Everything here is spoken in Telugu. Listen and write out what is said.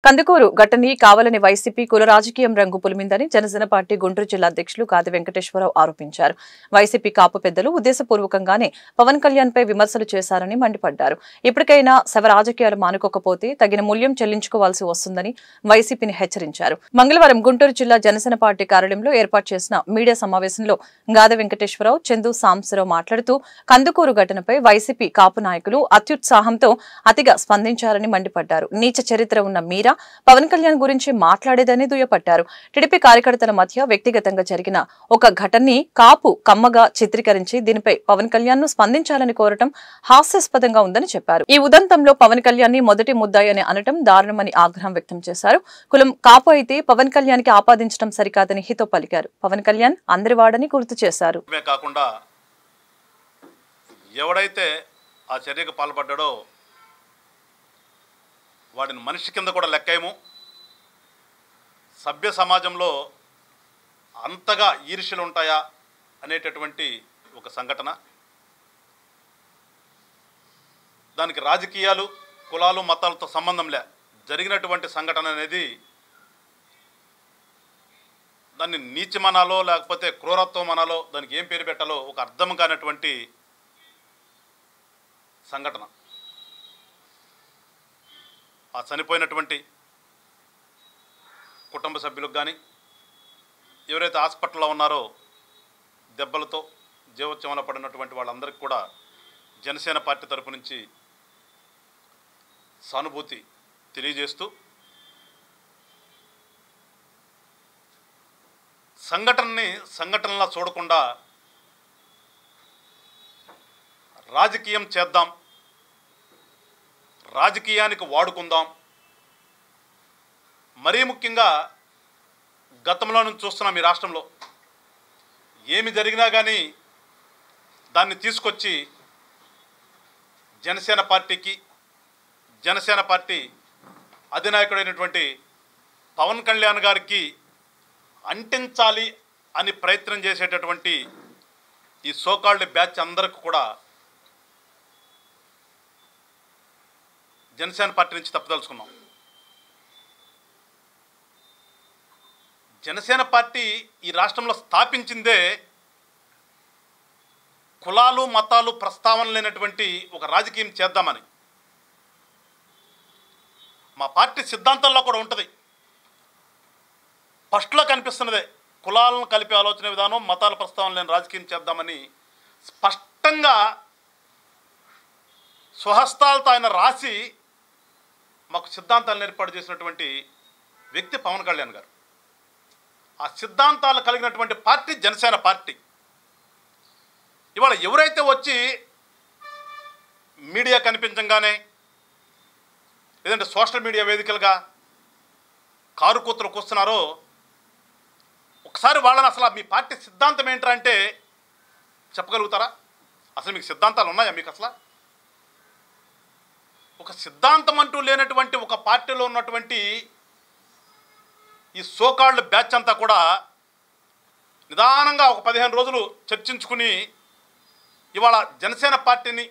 కందుకూరు ఘటని కావాలని వైసీపీ కుల రాజకీయం రంగు పులిమిందని జనసేన పార్టీ గుంటూరు జిల్లా అధ్యక్షులు గాది వెంకటేశ్వరరావు ఆరోపించారు. వైసీపీ కాపు పెద్దలు ఉద్దేశపూర్వకంగానే పవన్ కళ్యాణ్ పై విమర్శలు చేశారని మండిపడ్డారు. ఇప్పటికైనా శవ రాజకీయాలు మానుకోకపోతే తగిన మూల్యం చెల్లించుకోవాల్సి వస్తుందని వైసీపీని హెచ్చరించారు. మంగళవారం గుంటూరు జిల్లా జనసేన పార్టీ కార్యాలయంలో ఏర్పాటు చేసిన మీడియా సమావేశంలో గాది వెంకటేశ్వరరావు, చందు సాంబశివరావు మాట్లాడుతూ కందుకూరు ఘటనపై వైసీపీ కాపు నాయకులు అత్యుత్సాహంతో అతిగా స్పందించారని మండిపడ్డారు. నీచ చరిత్ర ఉన్న మీరా పవన్ కళ్యాణ్ గురించి మాట్లాడేదని దుయ్యపట్టారు. టీడీపీ కార్యకర్తల మధ్య వ్యక్తిగతంగా జరిగిన ఒక ఘటనని కాపు కమ్మగా చిత్రీకరించి దీనిపై పవన్ కళ్యాణ్ ను స్పందించాలని కోరటం హాస్యాస్పదంగా ఉందని చెప్పారు. ఈ ఉదంతంలో పవన్ కళ్యాణ్ ని మొదటి ముద్దాయి అని అనటం దారుణమని ఆగ్రహం వ్యక్తం చేశారు. కులం కాపు అయితే పవన్ కళ్యాణ్ కి ఆపాదించడం సరికాదని హితో పలికారు. పవన్ కళ్యాణ్ అందరివాడని గుర్తు చేశారు. ఎవడైతే ఆ చర్యకు పాల్పడ్డాడో వాడిని మనిషి కింద కూడా లెక్కేమో. సభ్య సమాజంలో అంతగా ఈర్ష్యలు ఉంటాయా అనేటటువంటి ఒక సంఘటన. దానికి రాజకీయాలు, కులాలు, మతాలతో సంబంధం లే జరిగినటువంటి సంఘటన అనేది దాన్ని నీచమనాలో లేకపోతే క్రూరత్వం అనాలో దానికి ఏం పేరు పెట్టాలో ఒక అర్థం కానటువంటి సంఘటన. ఆ చనిపోయినటువంటి కుటుంబ సభ్యులకు కానీ ఎవరైతే హాస్పిటల్లో ఉన్నారో దెబ్బలతో జీవోత్సవంలో పడినటువంటి వాళ్ళందరికీ కూడా జనసేన పార్టీ తరపు నుంచి సానుభూతి తెలియజేస్తూ సంఘటనలా చూడకుండా రాజకీయం చేద్దాం, రాజకీయానికి వాడుకుందాం. మరీ ముఖ్యంగా గతంలో నుంచి చూస్తున్నాం ఈ రాష్ట్రంలో ఏమి జరిగినా కానీ దాన్ని తీసుకొచ్చి జనసేన పార్టీకి, జనసేన పార్టీ అధినాయకుడైనటువంటి పవన్ కళ్యాణ్ గారికి అంటించాలి అని ప్రయత్నం చేసేటటువంటి ఈ సోకాల్డ్ బ్యాచ్ అందరికీ కూడా జనసేన పార్టీ నుంచి తప్పదలుచుకున్నాం. జనసేన పార్టీ ఈ రాష్ట్రంలో స్థాపించిందే కులాలు, మతాలు ప్రస్తావన లేనటువంటి ఒక రాజకీయం చేద్దామని. మా పార్టీ సిద్ధాంతాల్లో కూడా ఉంటుంది. ఫస్ట్లో కనిపిస్తున్నదే కులాలను కలిపే ఆలోచన విధానం, మతాల ప్రస్తావన లేని రాజకీయం చేద్దామని స్పష్టంగా స్వహస్తాలతో ఆయన రాసి మాకు సిద్ధాంతాలను ఏర్పాటు చేసినటువంటి వ్యక్తి పవన్ కళ్యాణ్ గారు. ఆ సిద్ధాంతాలు కలిగినటువంటి పార్టీ జనసేన పార్టీ. ఇవాళ ఎవరైతే వచ్చి మీడియా కనిపించగానే లేదంటే సోషల్ మీడియా వేదికలుగా కారు కూతురు వస్తున్నారో ఒకసారి వాళ్ళని అసలు మీ పార్టీ సిద్ధాంతం ఏంట్రా అంటే చెప్పగలుగుతారా? అసలు మీకు సిద్ధాంతాలు ఉన్నాయా? మీకు అసలు ఒక సిద్ధాంతం అంటూ లేనటువంటి ఒక పార్టీలో ఉన్నటువంటి ఈ సోకాల్డ్ బ్యాచ్ అంతా కూడా నిదానంగా ఒక 15 రోజులు చర్చించుకుని ఇవాళ జనసేన పార్టీని